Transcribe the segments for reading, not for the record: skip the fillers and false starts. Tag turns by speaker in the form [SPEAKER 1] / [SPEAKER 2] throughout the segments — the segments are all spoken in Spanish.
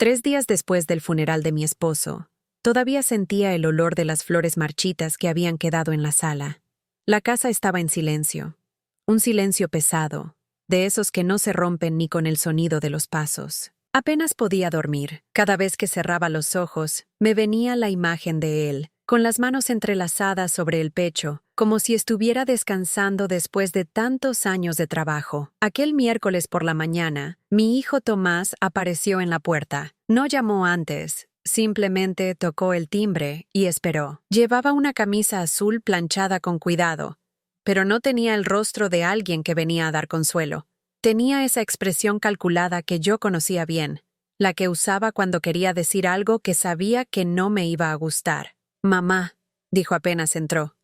[SPEAKER 1] 3 días después del funeral de mi esposo, todavía sentía el olor de las flores marchitas que habían quedado en la sala. La casa estaba en silencio, un silencio pesado, de esos que no se rompen ni con el sonido de los pasos. Apenas podía dormir. Cada vez que cerraba los ojos, me venía la imagen de él, con las manos entrelazadas sobre el pecho, como si estuviera descansando después de tantos años de trabajo. Aquel miércoles por la mañana, mi hijo Tomás apareció en la puerta. No llamó antes, simplemente tocó el timbre y esperó. Llevaba una camisa azul planchada con cuidado, pero no tenía el rostro de alguien que venía a dar consuelo. Tenía esa expresión calculada que yo conocía bien, la que usaba cuando quería decir algo que sabía que no me iba a gustar. «Mamá», dijo apenas entró,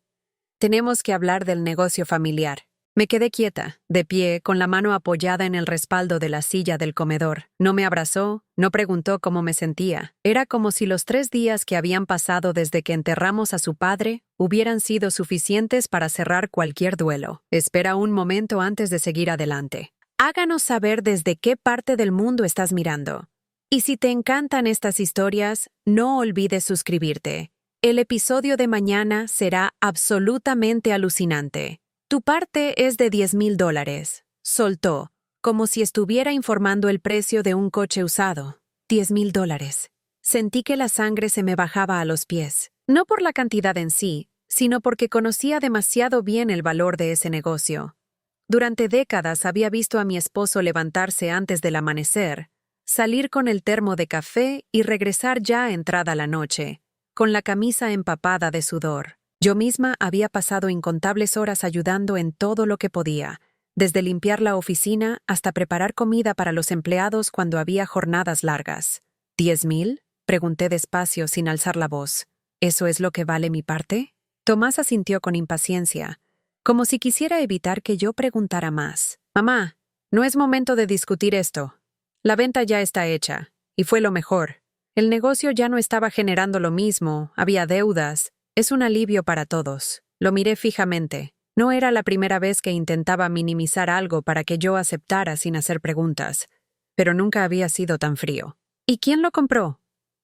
[SPEAKER 1] «tenemos que hablar del negocio familiar». Me quedé quieta, de pie, con la mano apoyada en el respaldo de la silla del comedor. No me abrazó, no preguntó cómo me sentía. Era como si los 3 días que habían pasado desde que enterramos a su padre hubieran sido suficientes para cerrar cualquier duelo. Espera un momento antes de seguir adelante. Háganos saber desde qué parte del mundo estás mirando. Y si te encantan estas historias, no olvides suscribirte. El episodio de mañana será absolutamente alucinante. Tu parte es de $10,000. Soltó, como si estuviera informando el precio de un coche usado. $10,000. Sentí que la sangre se me bajaba a los pies. No por la cantidad en sí, sino porque conocía demasiado bien el valor de ese negocio. Durante décadas había visto a mi esposo levantarse antes del amanecer, salir con el termo de café y regresar ya entrada la noche, con la camisa empapada de sudor. Yo misma había pasado incontables horas ayudando en todo lo que podía, desde limpiar la oficina hasta preparar comida para los empleados cuando había jornadas largas. ¿10,000? Pregunté despacio sin alzar la voz. ¿Eso es lo que vale mi parte? Tomás asintió con impaciencia, como si quisiera evitar que yo preguntara más. «Mamá, no es momento de discutir esto. La venta ya está hecha, y fue lo mejor. El negocio ya no estaba generando lo mismo, había deudas. Es un alivio para todos». Lo miré fijamente. No era la primera vez que intentaba minimizar algo para que yo aceptara sin hacer preguntas, pero nunca había sido tan frío. «¿Y quién lo compró?»,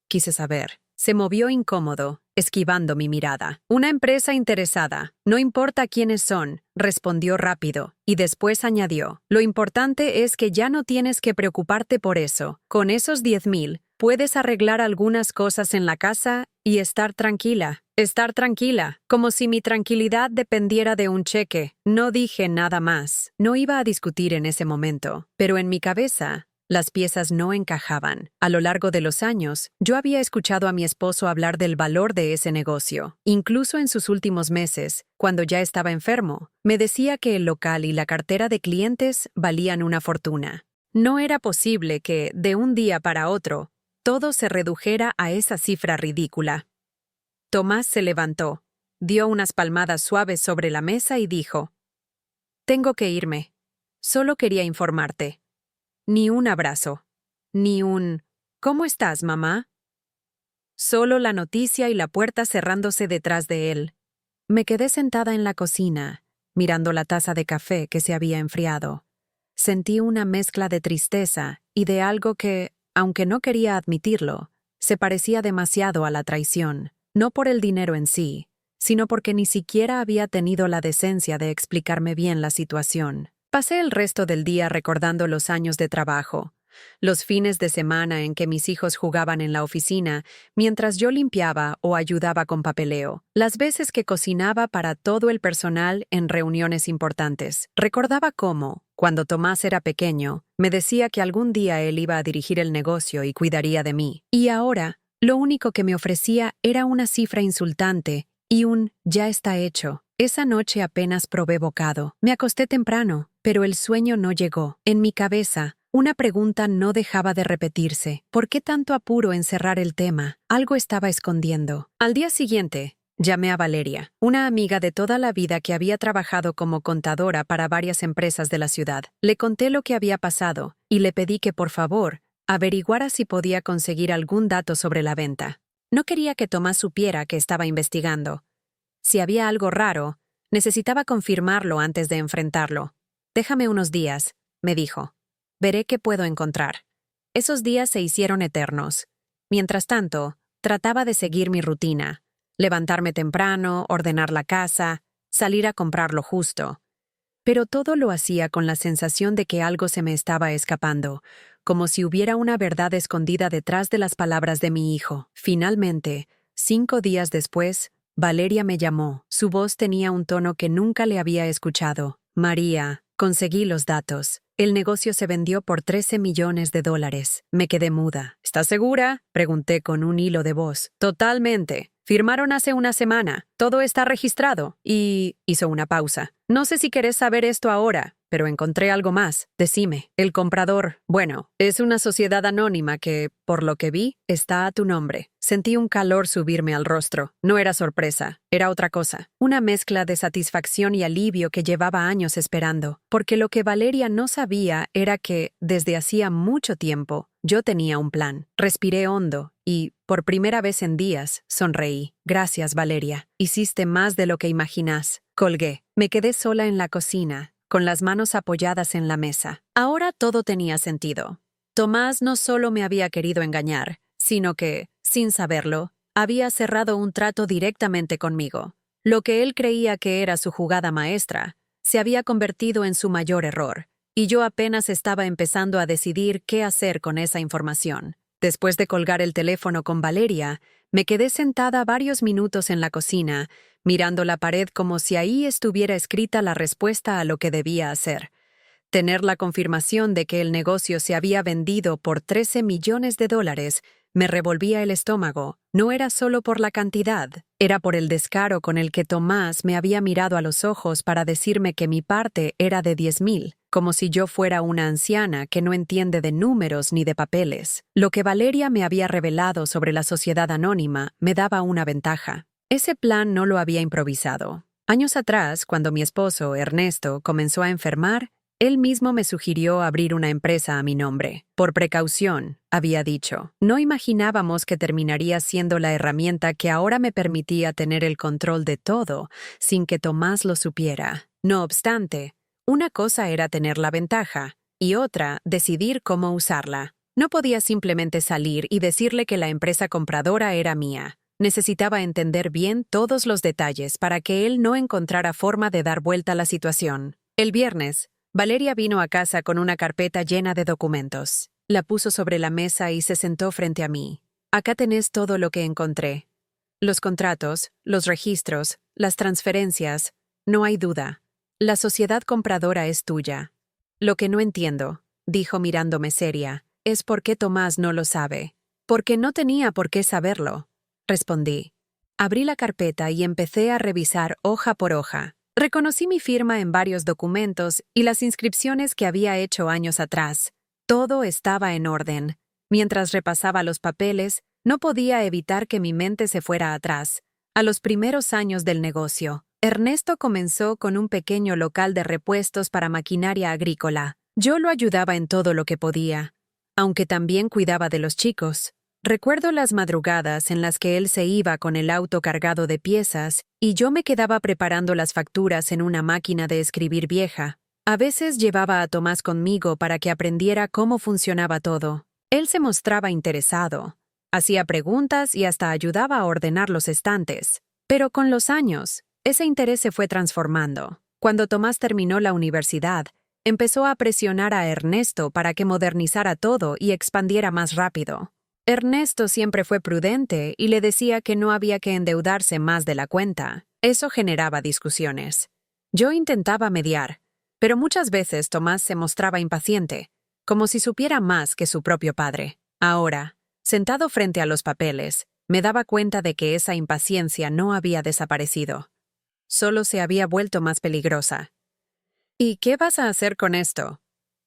[SPEAKER 1] quise saber. Se movió incómodo, esquivando mi mirada. «Una empresa interesada. No importa quiénes son», respondió rápido, y después añadió, «Lo importante es que ya no tienes que preocuparte por eso. Con esos 10,000, puedes arreglar algunas cosas en la casa y estar tranquila». Estar tranquila, como si mi tranquilidad dependiera de un cheque. No dije nada más. No iba a discutir en ese momento, pero en mi cabeza las piezas no encajaban. A lo largo de los años, yo había escuchado a mi esposo hablar del valor de ese negocio. Incluso en sus últimos meses, cuando ya estaba enfermo, me decía que el local y la cartera de clientes valían una fortuna. No era posible que, de un día para otro, todo se redujera a esa cifra ridícula. Tomás se levantó, dio unas palmadas suaves sobre la mesa y dijo, «Tengo que irme. Solo quería informarte. Ni un abrazo. Ni un «¿Cómo estás, mamá?». Solo la noticia y la puerta cerrándose detrás de él. Me quedé sentada en la cocina, mirando la taza de café que se había enfriado. Sentí una mezcla de tristeza y de algo que, aunque no quería admitirlo, se parecía demasiado a la traición. No por el dinero en sí, sino porque ni siquiera había tenido la decencia de explicarme bien la situación. Pasé el resto del día recordando los años de trabajo, los fines de semana en que mis hijos jugaban en la oficina, mientras yo limpiaba o ayudaba con papeleo, las veces que cocinaba para todo el personal en reuniones importantes. Recordaba cómo, cuando Tomás era pequeño, me decía que algún día él iba a dirigir el negocio y cuidaría de mí. Y ahora, lo único que me ofrecía era una cifra insultante y un «ya está hecho». Esa noche apenas probé bocado. Me acosté temprano, pero el sueño no llegó. En mi cabeza, una pregunta no dejaba de repetirse. ¿Por qué tanto apuro en cerrar el tema? Algo estaba escondiendo. Al día siguiente, llamé a Valeria, una amiga de toda la vida que había trabajado como contadora para varias empresas de la ciudad. Le conté lo que había pasado y le pedí que, por favor, averiguara si podía conseguir algún dato sobre la venta. No quería que Tomás supiera que estaba investigando. Si había algo raro, necesitaba confirmarlo antes de enfrentarlo. «Déjame unos días», me dijo. «Veré qué puedo encontrar». Esos días se hicieron eternos. Mientras tanto, trataba de seguir mi rutina. Levantarme temprano, ordenar la casa, salir a comprar lo justo. Pero todo lo hacía con la sensación de que algo se me estaba escapando, como si hubiera una verdad escondida detrás de las palabras de mi hijo. Finalmente, 5 días después, Valeria me llamó. Su voz tenía un tono que nunca le había escuchado. María, conseguí los datos. El negocio se vendió por $13 millones. Me quedé muda. ¿Estás segura? Pregunté con un hilo de voz. Totalmente. Firmaron hace una semana. Todo está registrado. Y hizo una pausa. No sé si querés saber esto ahora, pero encontré algo más. Decime. El comprador, bueno, es una sociedad anónima que, por lo que vi, está a tu nombre. Sentí un calor subirme al rostro. No era sorpresa, era otra cosa. Una mezcla de satisfacción y alivio que llevaba años esperando. Porque lo que Valeria no sabía era que, desde hacía mucho tiempo, yo tenía un plan. Respiré hondo y, por primera vez en días, sonreí. Gracias, Valeria. Hiciste más de lo que imaginás. Colgué. Me quedé sola en la cocina, con las manos apoyadas en la mesa. Ahora todo tenía sentido. Tomás no solo me había querido engañar, sino que, sin saberlo, había cerrado un trato directamente conmigo. Lo que él creía que era su jugada maestra, se había convertido en su mayor error, y yo apenas estaba empezando a decidir qué hacer con esa información. Después de colgar el teléfono con Valeria, me quedé sentada varios minutos en la cocina, mirando la pared como si ahí estuviera escrita la respuesta a lo que debía hacer. Tener la confirmación de que el negocio se había vendido por $13 millones me revolvía el estómago. No era solo por la cantidad, era por el descaro con el que Tomás me había mirado a los ojos para decirme que mi parte era de 10,000, como si yo fuera una anciana que no entiende de números ni de papeles. Lo que Valeria me había revelado sobre la sociedad anónima me daba una ventaja. Ese plan no lo había improvisado. Años atrás, cuando mi esposo, Ernesto, comenzó a enfermar, él mismo me sugirió abrir una empresa a mi nombre. Por precaución, había dicho. No imaginábamos que terminaría siendo la herramienta que ahora me permitía tener el control de todo, sin que Tomás lo supiera. No obstante, una cosa era tener la ventaja, y otra, decidir cómo usarla. No podía simplemente salir y decirle que la empresa compradora era mía. Necesitaba entender bien todos los detalles para que él no encontrara forma de dar vuelta a la situación. El viernes, Valeria vino a casa con una carpeta llena de documentos. La puso sobre la mesa y se sentó frente a mí. Acá tenés todo lo que encontré. Los contratos, los registros, las transferencias. No hay duda. La sociedad compradora es tuya. Lo que no entiendo, dijo mirándome seria, es por qué Tomás no lo sabe. Porque no tenía por qué saberlo, respondí. Abrí la carpeta y empecé a revisar hoja por hoja. Reconocí mi firma en varios documentos y las inscripciones que había hecho años atrás. Todo estaba en orden. Mientras repasaba los papeles, no podía evitar que mi mente se fuera atrás, a los primeros años del negocio. Ernesto comenzó con un pequeño local de repuestos para maquinaria agrícola. Yo lo ayudaba en todo lo que podía, aunque también cuidaba de los chicos. Recuerdo las madrugadas en las que él se iba con el auto cargado de piezas y yo me quedaba preparando las facturas en una máquina de escribir vieja. A veces llevaba a Tomás conmigo para que aprendiera cómo funcionaba todo. Él se mostraba interesado, hacía preguntas y hasta ayudaba a ordenar los estantes. Pero con los años, ese interés se fue transformando. Cuando Tomás terminó la universidad, empezó a presionar a Ernesto para que modernizara todo y expandiera más rápido. Ernesto siempre fue prudente y le decía que no había que endeudarse más de la cuenta. Eso generaba discusiones. Yo intentaba mediar, pero muchas veces Tomás se mostraba impaciente, como si supiera más que su propio padre. Ahora, sentado frente a los papeles, me daba cuenta de que esa impaciencia no había desaparecido. Solo se había vuelto más peligrosa. ¿Y qué vas a hacer con esto?,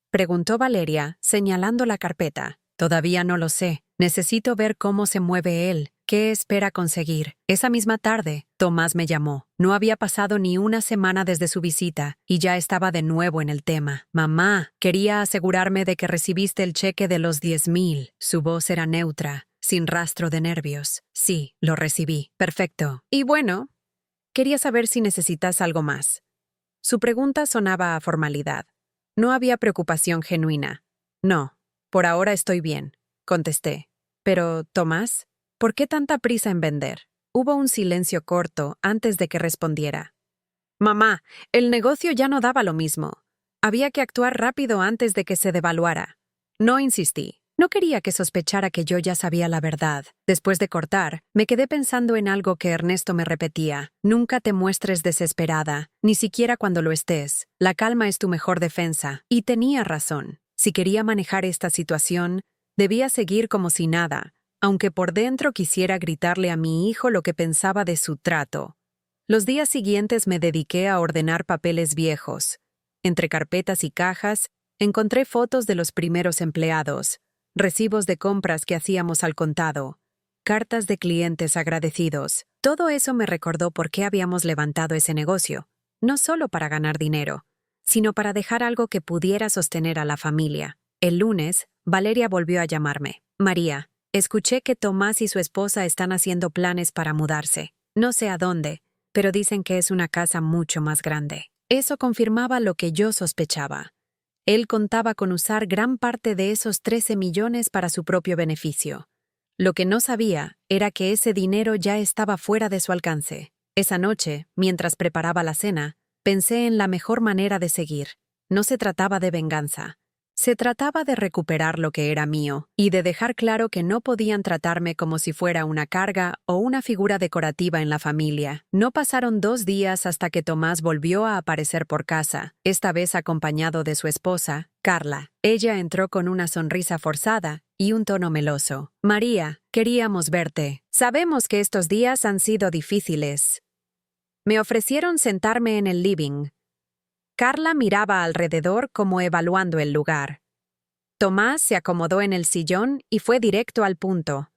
[SPEAKER 1] preguntó Valeria, señalando la carpeta. Todavía no lo sé. Necesito ver cómo se mueve él, qué espera conseguir. Esa misma tarde, Tomás me llamó. No había pasado ni una semana desde su visita y ya estaba de nuevo en el tema. Mamá, quería asegurarme de que recibiste el cheque de los 10,000. Su voz era neutra, sin rastro de nervios. Sí, lo recibí. Perfecto. Y bueno, quería saber si necesitas algo más. Su pregunta sonaba a formalidad. No había preocupación genuina. No, Por ahora estoy bien, contesté. Pero, Tomás, ¿por qué tanta prisa en vender? Hubo un silencio corto antes de que respondiera. Mamá, el negocio ya no daba lo mismo. Había que actuar rápido antes de que se devaluara. No insistí. No quería que sospechara que yo ya sabía la verdad. Después de cortar, me quedé pensando en algo que Ernesto me repetía. Nunca te muestres desesperada, ni siquiera cuando lo estés. La calma es tu mejor defensa. Y tenía razón. Si quería manejar esta situación, debía seguir como si nada, aunque por dentro quisiera gritarle a mi hijo lo que pensaba de su trato. Los días siguientes me dediqué a ordenar papeles viejos. Entre carpetas y cajas, encontré fotos de los primeros empleados, recibos de compras que hacíamos al contado, cartas de clientes agradecidos. Todo eso me recordó por qué habíamos levantado ese negocio, no solo para ganar dinero, sino para dejar algo que pudiera sostener a la familia. El lunes, Valeria volvió a llamarme. María, escuché que Tomás y su esposa están haciendo planes para mudarse. No sé a dónde, pero dicen que es una casa mucho más grande. Eso confirmaba lo que yo sospechaba. Él contaba con usar gran parte de esos 13 millones para su propio beneficio. Lo que no sabía era que ese dinero ya estaba fuera de su alcance. Esa noche, mientras preparaba la cena, pensé en la mejor manera de seguir. No se trataba de venganza. Se trataba de recuperar lo que era mío y de dejar claro que no podían tratarme como si fuera una carga o una figura decorativa en la familia. No pasaron 2 días hasta que Tomás volvió a aparecer por casa, esta vez acompañado de su esposa, Carla. Ella entró con una sonrisa forzada y un tono meloso. María, queríamos verte. Sabemos que estos días han sido difíciles. Me ofrecieron sentarme en el living. Carla miraba alrededor como evaluando el lugar. Tomás se acomodó en el sillón y fue directo al punto.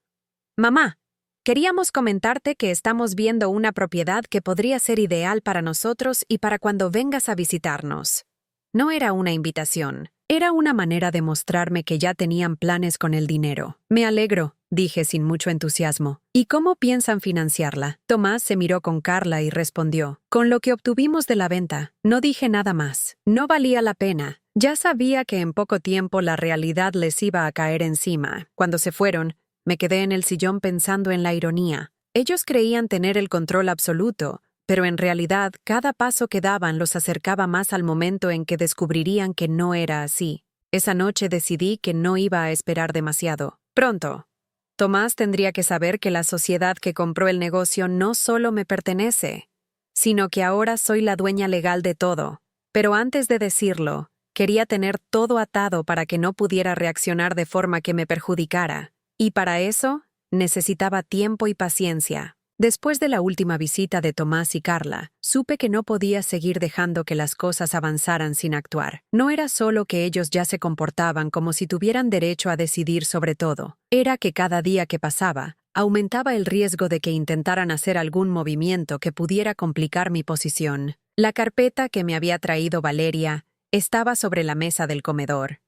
[SPEAKER 1] Mamá, queríamos comentarte que estamos viendo una propiedad que podría ser ideal para nosotros y para cuando vengas a visitarnos. No era una invitación, era una manera de mostrarme que ya tenían planes con el dinero. Me alegro, dije sin mucho entusiasmo. ¿Y cómo piensan financiarla? Tomás se miró con Carla y respondió. Con lo que obtuvimos de la venta. No dije nada más. No valía la pena. Ya sabía que en poco tiempo la realidad les iba a caer encima. Cuando se fueron, me quedé en el sillón pensando en la ironía. Ellos creían tener el control absoluto, pero en realidad cada paso que daban los acercaba más al momento en que descubrirían que no era así. Esa noche decidí que no iba a esperar demasiado. Pronto. Tomás tendría que saber que la sociedad que compró el negocio no solo me pertenece, sino que ahora soy la dueña legal de todo. Pero antes de decirlo, quería tener todo atado para que no pudiera reaccionar de forma que me perjudicara. Y para eso, necesitaba tiempo y paciencia. Después de la última visita de Tomás y Carla, supe que no podía seguir dejando que las cosas avanzaran sin actuar. No era solo que ellos ya se comportaban como si tuvieran derecho a decidir sobre todo. Era que cada día que pasaba, aumentaba el riesgo de que intentaran hacer algún movimiento que pudiera complicar mi posición. La carpeta que me había traído Valeria estaba sobre la mesa del comedor.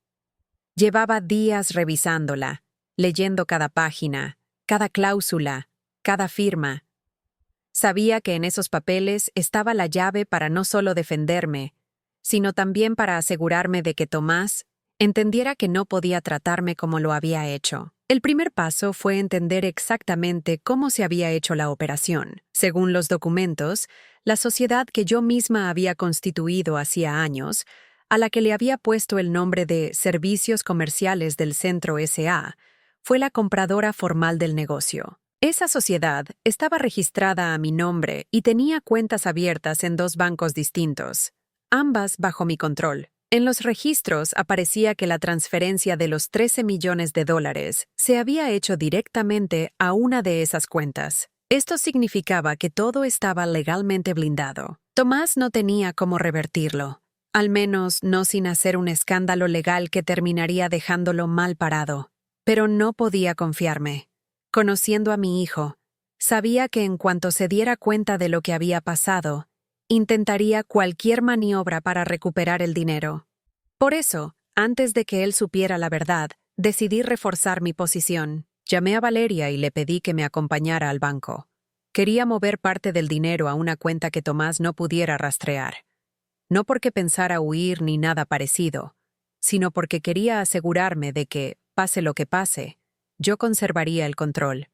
[SPEAKER 1] Llevaba días revisándola, leyendo cada página, cada cláusula, cada firma. Sabía que en esos papeles estaba la llave para no solo defenderme, sino también para asegurarme de que Tomás entendiera que no podía tratarme como lo había hecho. El primer paso fue entender exactamente cómo se había hecho la operación. Según los documentos, la sociedad que yo misma había constituido hacía años, a la que le había puesto el nombre de Servicios Comerciales del Centro S.A., fue la compradora formal del negocio. Esa sociedad estaba registrada a mi nombre y tenía cuentas abiertas en 2 bancos distintos, ambas bajo mi control. En los registros aparecía que la transferencia de los 13 millones de dólares se había hecho directamente a una de esas cuentas. Esto significaba que todo estaba legalmente blindado. Tomás no tenía cómo revertirlo, al menos no sin hacer un escándalo legal que terminaría dejándolo mal parado. Pero no podía confiarme. Conociendo a mi hijo, sabía que en cuanto se diera cuenta de lo que había pasado, intentaría cualquier maniobra para recuperar el dinero. Por eso, antes de que él supiera la verdad, decidí reforzar mi posición. Llamé a Valeria y le pedí que me acompañara al banco. Quería mover parte del dinero a una cuenta que Tomás no pudiera rastrear. No porque pensara huir ni nada parecido, sino porque quería asegurarme de que, pase lo que pase, yo conservaría el control.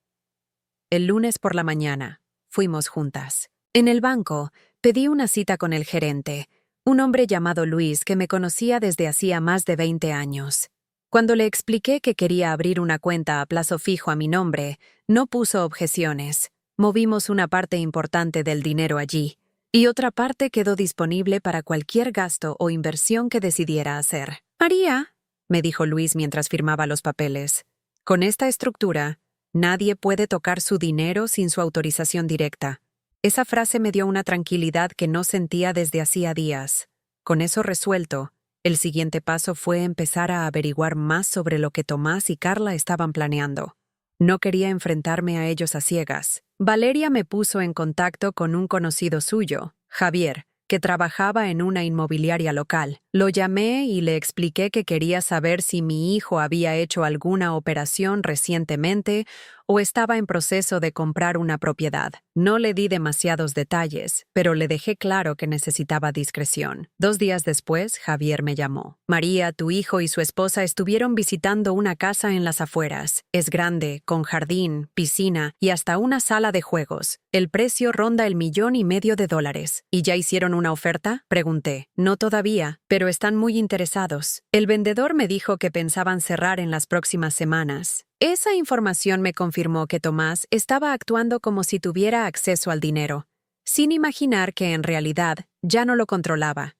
[SPEAKER 1] El lunes por la mañana, fuimos juntas. En el banco, pedí una cita con el gerente, un hombre llamado Luis que me conocía desde hacía más de 20 años. Cuando le expliqué que quería abrir una cuenta a plazo fijo a mi nombre, no puso objeciones. Movimos una parte importante del dinero allí, y otra parte quedó disponible para cualquier gasto o inversión que decidiera hacer. «María», me dijo Luis mientras firmaba los papeles, «con esta estructura, nadie puede tocar su dinero sin su autorización directa». Esa frase me dio una tranquilidad que no sentía desde hacía días. Con eso resuelto, el siguiente paso fue empezar a averiguar más sobre lo que Tomás y Carla estaban planeando. No quería enfrentarme a ellos a ciegas. Valeria me puso en contacto con un conocido suyo, Javier, que trabajaba en una inmobiliaria local. Lo llamé y le expliqué que quería saber si mi hijo había hecho alguna operación recientemente o estaba en proceso de comprar una propiedad. No le di demasiados detalles, pero le dejé claro que necesitaba discreción. 2 días después, Javier me llamó. «María, tu hijo y su esposa estuvieron visitando una casa en las afueras. Es grande, con jardín, piscina y hasta una sala de juegos. El precio ronda el $1,500,000. ¿Y ya hicieron una oferta?», pregunté. «No todavía, pero están muy interesados». El vendedor me dijo que pensaban cerrar en las próximas semanas. Esa información me confirmó que Tomás estaba actuando como si tuviera acceso al dinero, sin imaginar que en realidad ya no lo controlaba.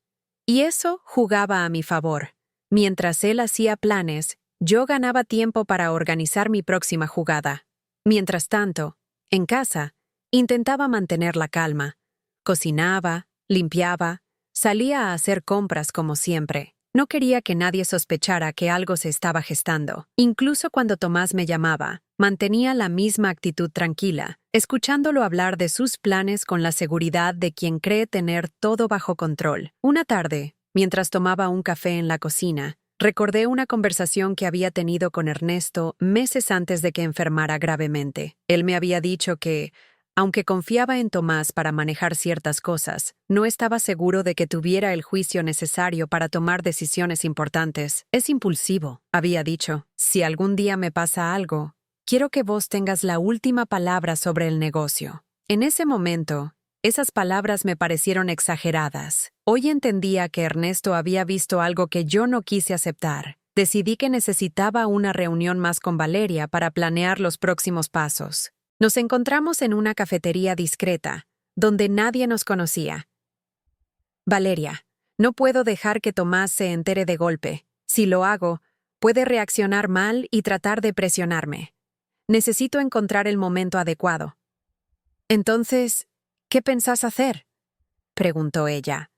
[SPEAKER 1] Y eso jugaba a mi favor. Mientras él hacía planes, yo ganaba tiempo para organizar mi próxima jugada. Mientras tanto, en casa, intentaba mantener la calma. Cocinaba, limpiaba, salía a hacer compras como siempre. No quería que nadie sospechara que algo se estaba gestando. Incluso cuando Tomás me llamaba, mantenía la misma actitud tranquila, escuchándolo hablar de sus planes con la seguridad de quien cree tener todo bajo control. Una tarde, mientras tomaba un café en la cocina, recordé una conversación que había tenido con Ernesto meses antes de que enfermara gravemente. Él me había dicho que, aunque confiaba en Tomás para manejar ciertas cosas, no estaba seguro de que tuviera el juicio necesario para tomar decisiones importantes. «Es impulsivo», había dicho. «Si algún día me pasa algo, quiero que vos tengas la última palabra sobre el negocio». En ese momento, esas palabras me parecieron exageradas. Hoy entendía que Ernesto había visto algo que yo no quise aceptar. Decidí que necesitaba una reunión más con Valeria para planear los próximos pasos. Nos encontramos en una cafetería discreta, donde nadie nos conocía. «Valeria, no puedo dejar que Tomás se entere de golpe. Si lo hago, puede reaccionar mal y tratar de presionarme. Necesito encontrar el momento adecuado». «Entonces, ¿qué pensás hacer?», preguntó ella.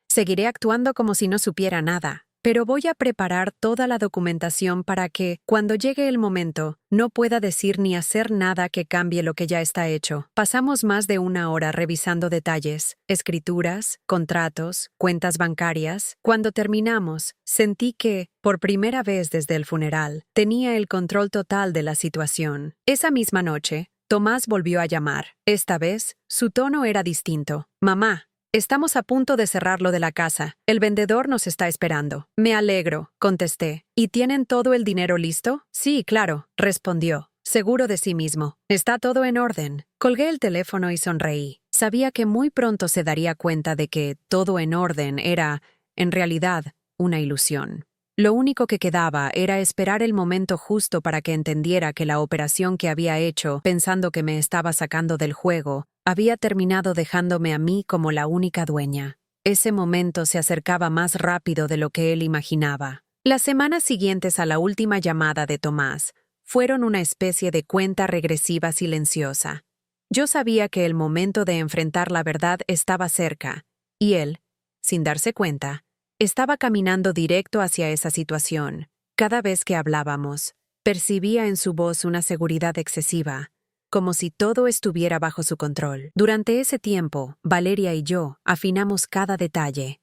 [SPEAKER 1] «Seguiré actuando como si no supiera nada, pero voy a preparar toda la documentación para que, cuando llegue el momento, no pueda decir ni hacer nada que cambie lo que ya está hecho». Pasamos más de 1 hora revisando detalles, escrituras, contratos, cuentas bancarias. Cuando terminamos, sentí que, por primera vez desde el funeral, tenía el control total de la situación. Esa misma noche, Tomás volvió a llamar. Esta vez, su tono era distinto. «Mamá, estamos a punto de cerrar lo de la casa. El vendedor nos está esperando». «Me alegro», contesté. «¿Y tienen todo el dinero listo?». «Sí, claro», respondió, seguro de sí mismo. «Está todo en orden». Colgué el teléfono y sonreí. Sabía que muy pronto se daría cuenta de que todo en orden era, en realidad, una ilusión. Lo único que quedaba era esperar el momento justo para que entendiera que la operación que había hecho, pensando que me estaba sacando del juego, había terminado dejándome a mí como la única dueña. Ese momento se acercaba más rápido de lo que él imaginaba. Las semanas siguientes a la última llamada de Tomás fueron una especie de cuenta regresiva silenciosa. Yo sabía que el momento de enfrentar la verdad estaba cerca, y él, sin darse cuenta, estaba caminando directo hacia esa situación. Cada vez que hablábamos, percibía en su voz una seguridad excesiva, como si todo estuviera bajo su control. Durante ese tiempo, Valeria y yo afinamos cada detalle.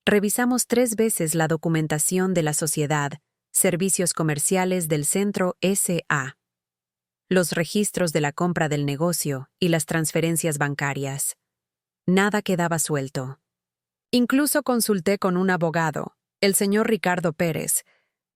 [SPEAKER 1] Revisamos 3 veces la documentación de la sociedad, Servicios Comerciales del Centro S.A., los registros de la compra del negocio y las transferencias bancarias. Nada quedaba suelto. Incluso consulté con un abogado, el señor Ricardo Pérez,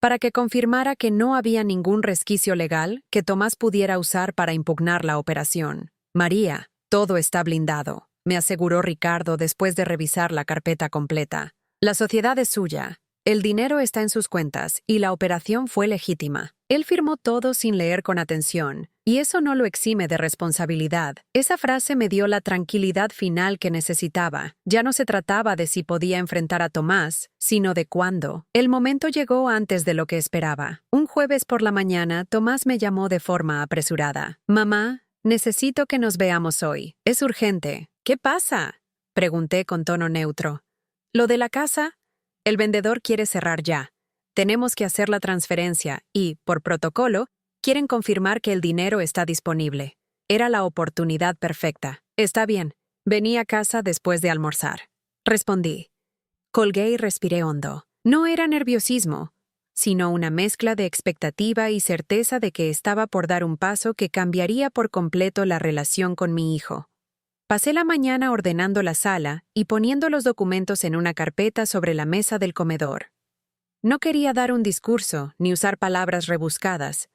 [SPEAKER 1] para que confirmara que no había ningún resquicio legal que Tomás pudiera usar para impugnar la operación. María, todo está blindado, me aseguró Ricardo después de revisar la carpeta completa. La sociedad es suya, el dinero está en sus cuentas y la operación fue legítima. Él firmó todo sin leer con atención, y eso no lo exime de responsabilidad. Esa frase me dio la tranquilidad final que necesitaba. Ya no se trataba de si podía enfrentar a Tomás, sino de cuándo. El momento llegó antes de lo que esperaba. Un jueves por la mañana, Tomás me llamó de forma apresurada. «Mamá, necesito que nos veamos hoy. Es urgente». «¿Qué pasa?», pregunté con tono neutro. «Lo de la casa. El vendedor quiere cerrar ya. Tenemos que hacer la transferencia y, por protocolo, quieren confirmar que el dinero está disponible». Era la oportunidad perfecta. «Está bien. Vení a casa después de almorzar», respondí. Colgué y respiré hondo. No era nerviosismo, sino una mezcla de expectativa y certeza de que estaba por dar un paso que cambiaría por completo la relación con mi hijo. Pasé la mañana ordenando la sala y poniendo los documentos en una carpeta sobre la mesa del comedor. No quería dar un discurso ni usar palabras rebuscadas,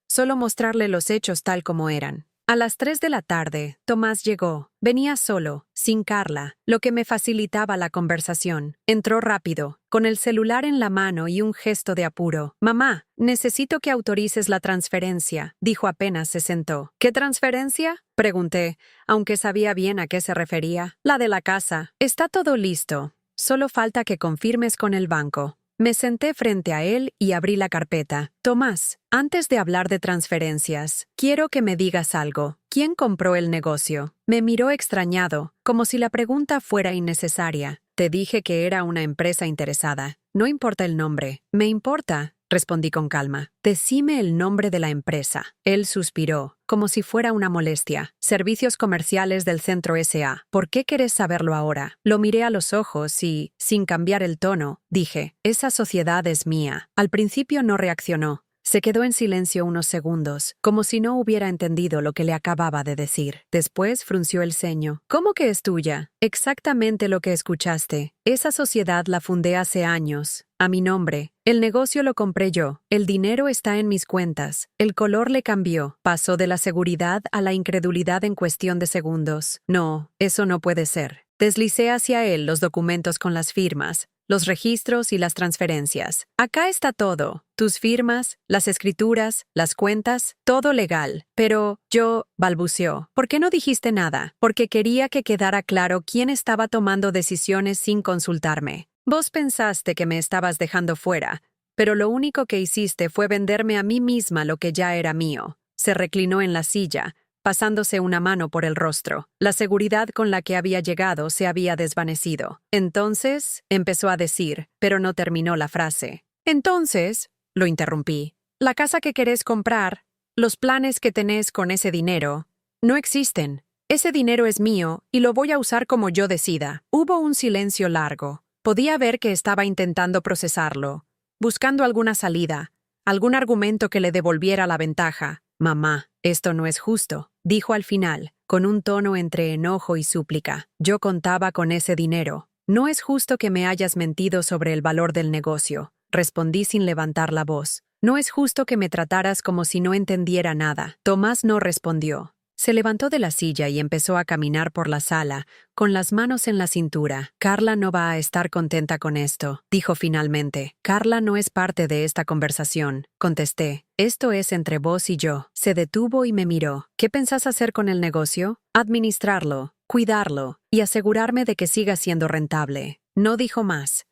[SPEAKER 1] solo mostrarle los hechos tal como eran. A las 3 de la tarde, Tomás llegó. Venía solo, sin Carla, lo que me facilitaba la conversación. Entró rápido, con el celular en la mano y un gesto de apuro. «Mamá, necesito que autorices la transferencia», dijo apenas se sentó. «¿Qué transferencia?», pregunté, aunque sabía bien a qué se refería. «La de la casa. Está todo listo. Solo falta que confirmes con el banco». Me senté frente a él y abrí la carpeta. «Tomás, antes de hablar de transferencias, quiero que me digas algo. ¿Quién compró el negocio?». Me miró extrañado, como si la pregunta fuera innecesaria. «Te dije que era una empresa interesada. No importa el nombre». «Me importa», respondí con calma. «Decime el nombre de la empresa». Él suspiró, como si fuera una molestia. «Servicios Comerciales del Centro S.A. ¿Por qué querés saberlo ahora?». Lo miré a los ojos y, sin cambiar el tono, dije: «Esa sociedad es mía». Al principio no reaccionó. Se quedó en silencio unos segundos, como si no hubiera entendido lo que le acababa de decir. Después frunció el ceño. «¿Cómo que es tuya?». «Exactamente lo que escuchaste. Esa sociedad la fundé hace años, a mi nombre. El negocio lo compré yo. El dinero está en mis cuentas». El color le cambió. Pasó de la seguridad a la incredulidad en cuestión de segundos. «No, eso no puede ser». Deslicé hacia él los documentos con las firmas, los registros y las transferencias. «Acá está todo. Tus firmas, las escrituras, las cuentas, todo legal». «Pero yo», balbuceó, «¿por qué no dijiste nada?». «Porque quería que quedara claro quién estaba tomando decisiones sin consultarme. Vos pensaste que me estabas dejando fuera, pero lo único que hiciste fue venderme a mí misma lo que ya era mío». Se reclinó en la silla, pasándose una mano por el rostro. La seguridad con la que había llegado se había desvanecido. «Entonces», empezó a decir, pero no terminó la frase. «Entonces», lo interrumpí, «la casa que querés comprar, los planes que tenés con ese dinero, no existen. Ese dinero es mío y lo voy a usar como yo decida». Hubo un silencio largo. Podía ver que estaba intentando procesarlo, buscando alguna salida, algún argumento que le devolviera la ventaja. «Mamá, esto no es justo», dijo al final, con un tono entre enojo y súplica. «Yo contaba con ese dinero. No es justo que me hayas mentido sobre el valor del negocio», respondí sin levantar la voz. «No es justo que me trataras como si no entendiera nada». Tomás no respondió. Se levantó de la silla y empezó a caminar por la sala, con las manos en la cintura. «Carla no va a estar contenta con esto», dijo finalmente. «Carla no es parte de esta conversación», contesté. «Esto es entre vos y yo». Se detuvo y me miró. «¿Qué pensás hacer con el negocio?». «Administrarlo, cuidarlo y asegurarme de que siga siendo rentable». No dijo más.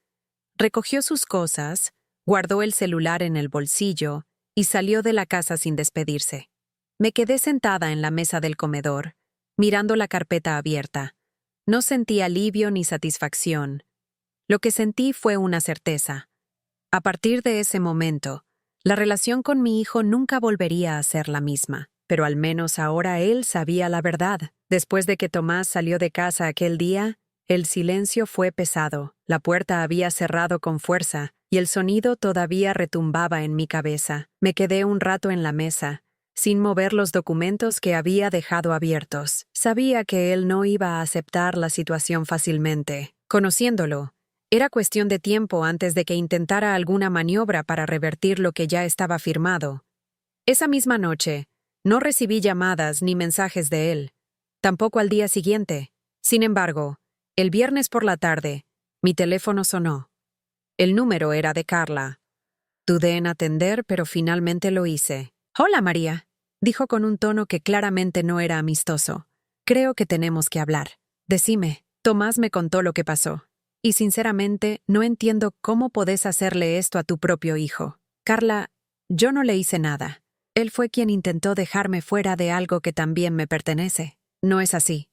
[SPEAKER 1] Recogió sus cosas, guardó el celular en el bolsillo y salió de la casa sin despedirse. Me quedé sentada en la mesa del comedor, mirando la carpeta abierta. No sentí alivio ni satisfacción. Lo que sentí fue una certeza. A partir de ese momento, la relación con mi hijo nunca volvería a ser la misma, pero al menos ahora él sabía la verdad. Después de que Tomás salió de casa aquel día, el silencio fue pesado. La puerta había cerrado con fuerza y el sonido todavía retumbaba en mi cabeza. Me quedé un rato en la mesa, sin mover los documentos que había dejado abiertos. Sabía que él no iba a aceptar la situación fácilmente. Conociéndolo, Era cuestión de tiempo antes de que intentara alguna maniobra para revertir lo que ya estaba firmado. Esa misma noche, no recibí llamadas ni mensajes de él, tampoco al día siguiente. Sin embargo, el viernes por la tarde, mi teléfono sonó. El número era de Carla. Dudé en atender, pero finalmente lo hice. «Hola, María», dijo con un tono que claramente no era amistoso. «Creo que tenemos que hablar. Decime». Tomás me contó lo que pasó. Y sinceramente, no entiendo cómo podés hacerle esto a tu propio hijo. Carla, yo no le hice nada. Él fue quien intentó dejarme fuera de algo que también me pertenece. No es así,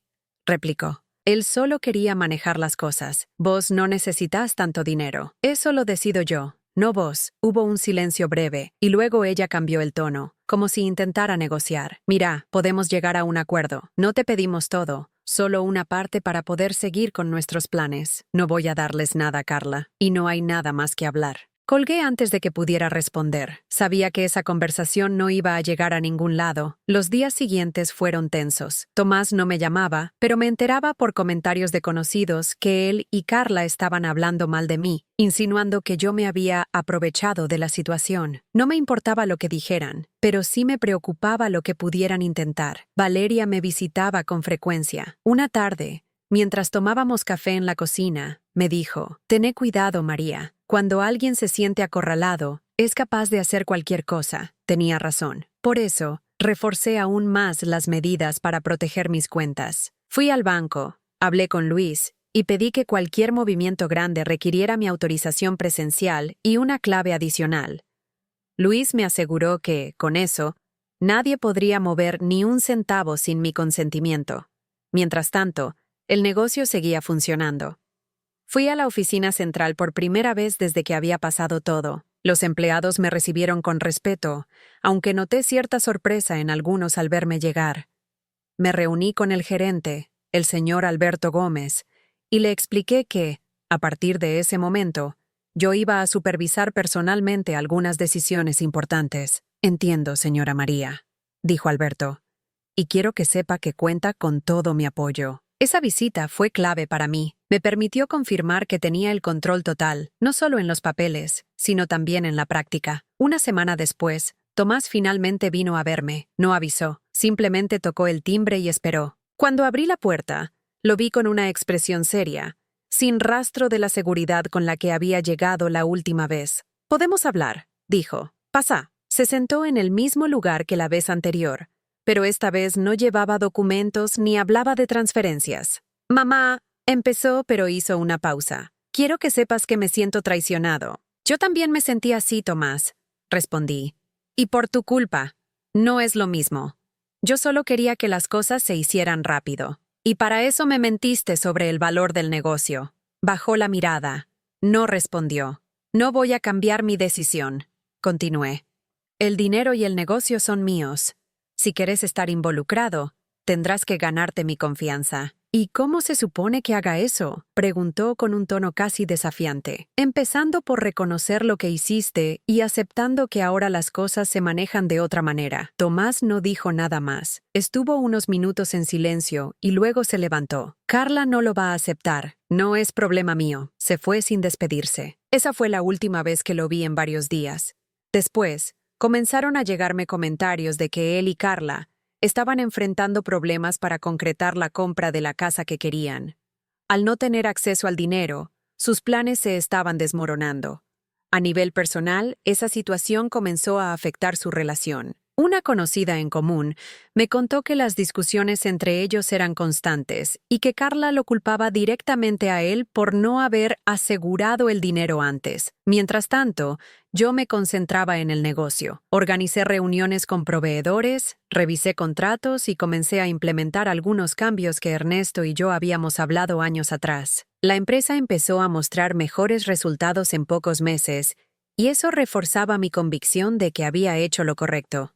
[SPEAKER 1] replicó. Él solo quería manejar las cosas. Vos no necesitas tanto dinero. Eso lo decido yo, no vos. Hubo un silencio breve, y luego ella cambió el tono, como si intentara negociar. Mira, podemos llegar a un acuerdo. No te pedimos todo, solo una parte para poder seguir con nuestros planes. No voy a darles nada, Carla, y no hay nada más que hablar. Colgué antes de que pudiera responder. Sabía que esa conversación no iba a llegar a ningún lado. Los días siguientes fueron tensos. Tomás no me llamaba, pero me enteraba por comentarios de conocidos que él y Carla estaban hablando mal de mí, insinuando que yo me había aprovechado de la situación. No me importaba lo que dijeran, pero sí me preocupaba lo que pudieran intentar. Valeria me visitaba con frecuencia. Una tarde, mientras tomábamos café en la cocina, me dijo: «Tené cuidado, María. Cuando alguien se siente acorralado, es capaz de hacer cualquier cosa». Tenía razón. Por eso, reforcé aún más las medidas para proteger mis cuentas. Fui al banco, hablé con Luis y pedí que cualquier movimiento grande requiriera mi autorización presencial y una clave adicional. Luis me aseguró que, con eso, nadie podría mover ni un centavo sin mi consentimiento. Mientras tanto, el negocio seguía funcionando. Fui a la oficina central por primera vez desde que había pasado todo. Los empleados me recibieron con respeto, aunque noté cierta sorpresa en algunos al verme llegar. Me reuní con el gerente, el señor Alberto Gómez, y le expliqué que, a partir de ese momento, yo iba a supervisar personalmente algunas decisiones importantes. «Entiendo, señora María», dijo Alberto, «y quiero que sepa que cuenta con todo mi apoyo». Esa visita fue clave para mí. Me permitió confirmar que tenía el control total, no solo en los papeles, sino también en la práctica. Una semana después, Tomás finalmente vino a verme. No avisó, simplemente tocó el timbre y esperó. Cuando abrí la puerta, lo vi con una expresión seria, sin rastro de la seguridad con la que había llegado la última vez. «Podemos hablar», dijo. «Pasa». Se sentó en el mismo lugar que la vez anterior, pero esta vez no llevaba documentos ni hablaba de transferencias. «Mamá», empezó, pero hizo una pausa. «Quiero que sepas que me siento traicionado». «Yo también me sentí así, Tomás», respondí. «Y por tu culpa. No es lo mismo. Yo solo quería que las cosas se hicieran rápido. Y para eso me mentiste sobre el valor del negocio». Bajó la mirada. No respondió. «No voy a cambiar mi decisión», continué. «El dinero y el negocio son míos. Si querés estar involucrado, tendrás que ganarte mi confianza». «¿Y cómo se supone que haga eso?», preguntó con un tono casi desafiante. «Empezando por reconocer lo que hiciste y aceptando que ahora las cosas se manejan de otra manera». Tomás no dijo nada más. Estuvo unos minutos en silencio y luego se levantó. «Carla no lo va a aceptar. No es problema mío». Se fue sin despedirse. Esa fue la última vez que lo vi en varios días. Después, comenzaron a llegarme comentarios de que él y Carla estaban enfrentando problemas para concretar la compra de la casa que querían. Al no tener acceso al dinero, sus planes se estaban desmoronando. A nivel personal, esa situación comenzó a afectar su relación. Una conocida en común me contó que las discusiones entre ellos eran constantes y que Carla lo culpaba directamente a él por no haber asegurado el dinero antes. Mientras tanto, yo me concentraba en el negocio. Organicé reuniones con proveedores, revisé contratos y comencé a implementar algunos cambios que Ernesto y yo habíamos hablado años atrás. La empresa empezó a mostrar mejores resultados en pocos meses, y eso reforzaba mi convicción de que había hecho lo correcto.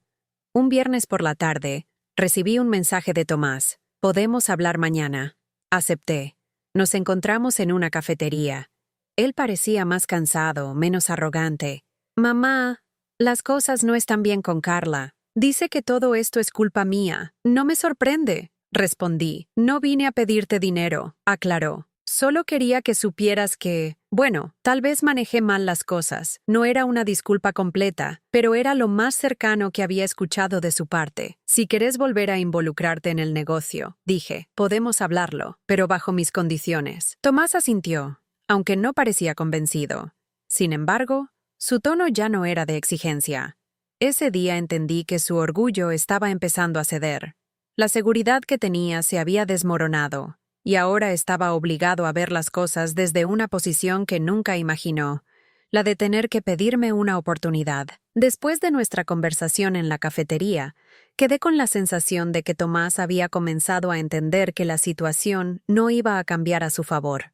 [SPEAKER 1] Un viernes por la tarde, recibí un mensaje de Tomás. «Podemos hablar mañana». Acepté. Nos encontramos en una cafetería. Él parecía más cansado, menos arrogante. «Mamá, las cosas no están bien con Carla. Dice que todo esto es culpa mía». «No me sorprende», respondí. «No vine a pedirte dinero», aclaró. Solo quería que supieras que, bueno, tal vez manejé mal las cosas. No era una disculpa completa, pero era lo más cercano que había escuchado de su parte. Si querés volver a involucrarte en el negocio, dije, podemos hablarlo, pero bajo mis condiciones. Tomás asintió, aunque no parecía convencido. Sin embargo, su tono ya no era de exigencia. Ese día entendí que su orgullo estaba empezando a ceder. La seguridad que tenía se había desmoronado, y ahora estaba obligado a ver las cosas desde una posición que nunca imaginó, la de tener que pedirme una oportunidad. Después de nuestra conversación en la cafetería, quedé con la sensación de que Tomás había comenzado a entender que la situación no iba a cambiar a su favor.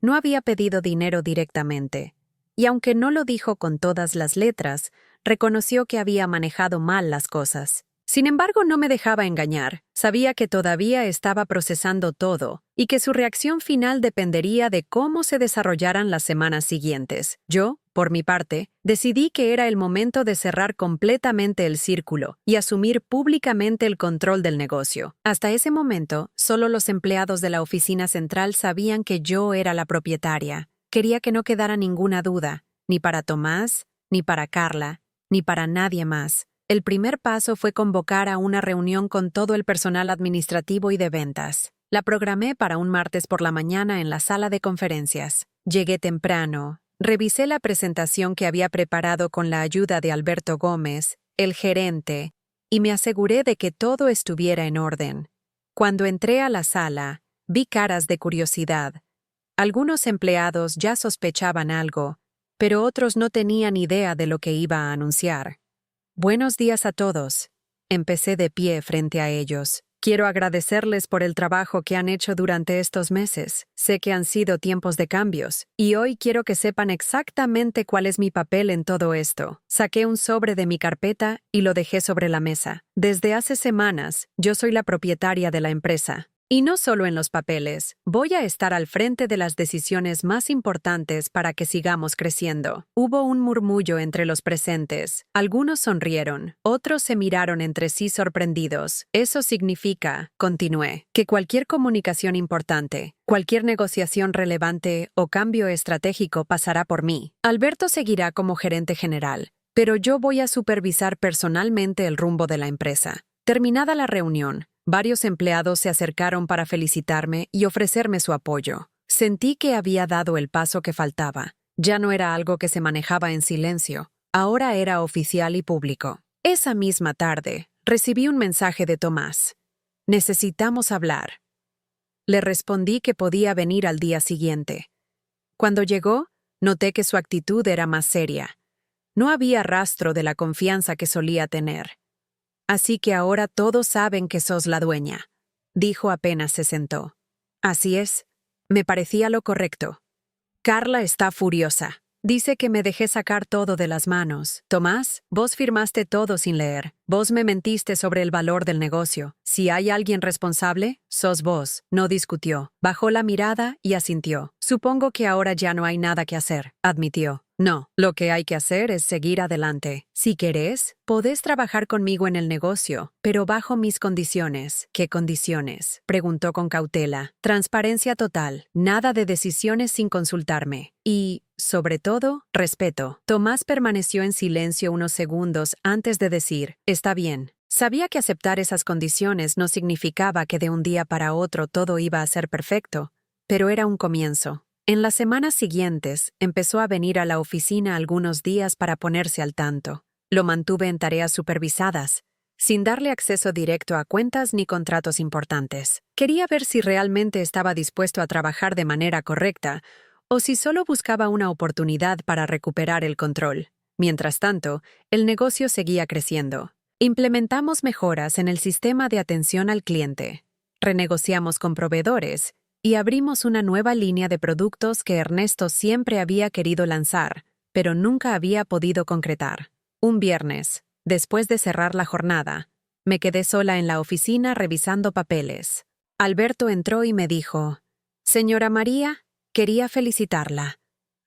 [SPEAKER 1] No había pedido dinero directamente, y aunque no lo dijo con todas las letras, reconoció que había manejado mal las cosas. Sin embargo, no me dejaba engañar. Sabía que todavía estaba procesando todo y que su reacción final dependería de cómo se desarrollaran las semanas siguientes. Yo, por mi parte, decidí que era el momento de cerrar completamente el círculo y asumir públicamente el control del negocio. Hasta ese momento, solo los empleados de la oficina central sabían que yo era la propietaria. Quería que no quedara ninguna duda, ni para Tomás, ni para Carla, ni para nadie más. El primer paso fue convocar a una reunión con todo el personal administrativo y de ventas. La programé para un martes por la mañana en la sala de conferencias. Llegué temprano, revisé la presentación que había preparado con la ayuda de Alberto Gómez, el gerente, y me aseguré de que todo estuviera en orden. Cuando entré a la sala, vi caras de curiosidad. Algunos empleados ya sospechaban algo, pero otros no tenían idea de lo que iba a anunciar. Buenos días a todos. Empecé de pie frente a ellos. Quiero agradecerles por el trabajo que han hecho durante estos meses. Sé que han sido tiempos de cambios, y hoy quiero que sepan exactamente cuál es mi papel en todo esto. Saqué un sobre de mi carpeta y lo dejé sobre la mesa. Desde hace semanas, yo soy la propietaria de la empresa. Y no solo en los papeles, voy a estar al frente de las decisiones más importantes para que sigamos creciendo. Hubo un murmullo entre los presentes. Algunos sonrieron, otros se miraron entre sí sorprendidos. Eso significa, continué, que cualquier comunicación importante, cualquier negociación relevante o cambio estratégico pasará por mí. Alberto seguirá como gerente general, pero yo voy a supervisar personalmente el rumbo de la empresa. Terminada la reunión, varios empleados se acercaron para felicitarme y ofrecerme su apoyo. Sentí que había dado el paso que faltaba. Ya no era algo que se manejaba en silencio, ahora era oficial y público. Esa misma tarde, recibí un mensaje de Tomás. Necesitamos hablar. Le respondí que podía venir al día siguiente. Cuando llegó, noté que su actitud era más seria. No había rastro de la confianza que solía tener. Así que ahora todos saben que sos la dueña, dijo apenas se sentó. Así es, me parecía lo correcto. Carla está furiosa. Dice que me dejé sacar todo de las manos. Tomás, vos firmaste todo sin leer. Vos me mentiste sobre el valor del negocio. Si hay alguien responsable, sos vos. No discutió. Bajó la mirada y asintió. Supongo que ahora ya no hay nada que hacer, admitió. No, lo que hay que hacer es seguir adelante. Si querés, podés trabajar conmigo en el negocio, pero bajo mis condiciones. ¿Qué condiciones?, preguntó con cautela. Transparencia total, nada de decisiones sin consultarme. Y, sobre todo, respeto. Tomás permaneció en silencio unos segundos antes de decir, está bien. Sabía que aceptar esas condiciones no significaba que de un día para otro todo iba a ser perfecto, pero era un comienzo. En las semanas siguientes, empezó a venir a la oficina algunos días para ponerse al tanto. Lo mantuve en tareas supervisadas, sin darle acceso directo a cuentas ni contratos importantes. Quería ver si realmente estaba dispuesto a trabajar de manera correcta o si solo buscaba una oportunidad para recuperar el control. Mientras tanto, el negocio seguía creciendo. Implementamos mejoras en el sistema de atención al cliente. Renegociamos con proveedores y abrimos una nueva línea de productos que Ernesto siempre había querido lanzar, pero nunca había podido concretar. Un viernes, después de cerrar la jornada, me quedé sola en la oficina revisando papeles. Alberto entró y me dijo, «Señora María, quería felicitarla.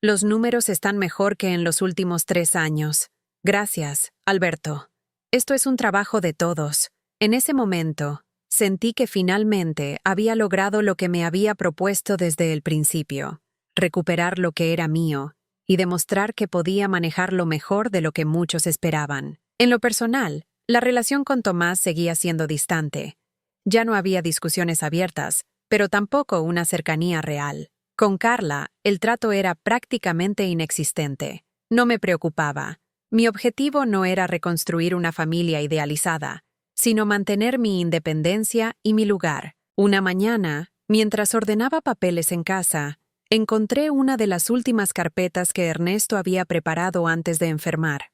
[SPEAKER 1] Los números están mejor que en los últimos 3 años. Gracias, Alberto. Esto es un trabajo de todos». En ese momento, sentí que finalmente había logrado lo que me había propuesto desde el principio: recuperar lo que era mío y demostrar que podía manejarlo mejor de lo que muchos esperaban. En lo personal, la relación con Tomás seguía siendo distante. Ya no había discusiones abiertas, pero tampoco una cercanía real. Con Carla, el trato era prácticamente inexistente. No me preocupaba. Mi objetivo no era reconstruir una familia idealizada, sino mantener mi independencia y mi lugar. Una mañana, mientras ordenaba papeles en casa, encontré una de las últimas carpetas que Ernesto había preparado antes de enfermar.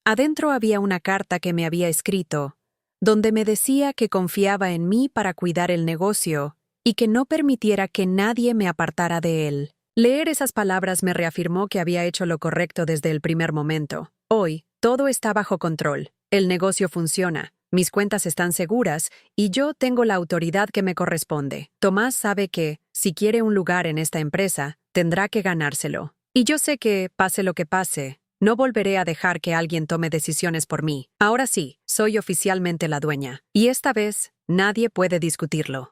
[SPEAKER 1] Adentro había una carta que me había escrito, donde me decía que confiaba en mí para cuidar el negocio y que no permitiera que nadie me apartara de él. Leer esas palabras me reafirmó que había hecho lo correcto desde el primer momento. Hoy, todo está bajo control. El negocio funciona, mis cuentas están seguras y yo tengo la autoridad que me corresponde. Tomás sabe que, si quiere un lugar en esta empresa, tendrá que ganárselo. Y yo sé que, pase lo que pase, no volveré a dejar que alguien tome decisiones por mí. Ahora sí, soy oficialmente la dueña. Y esta vez, nadie puede discutirlo.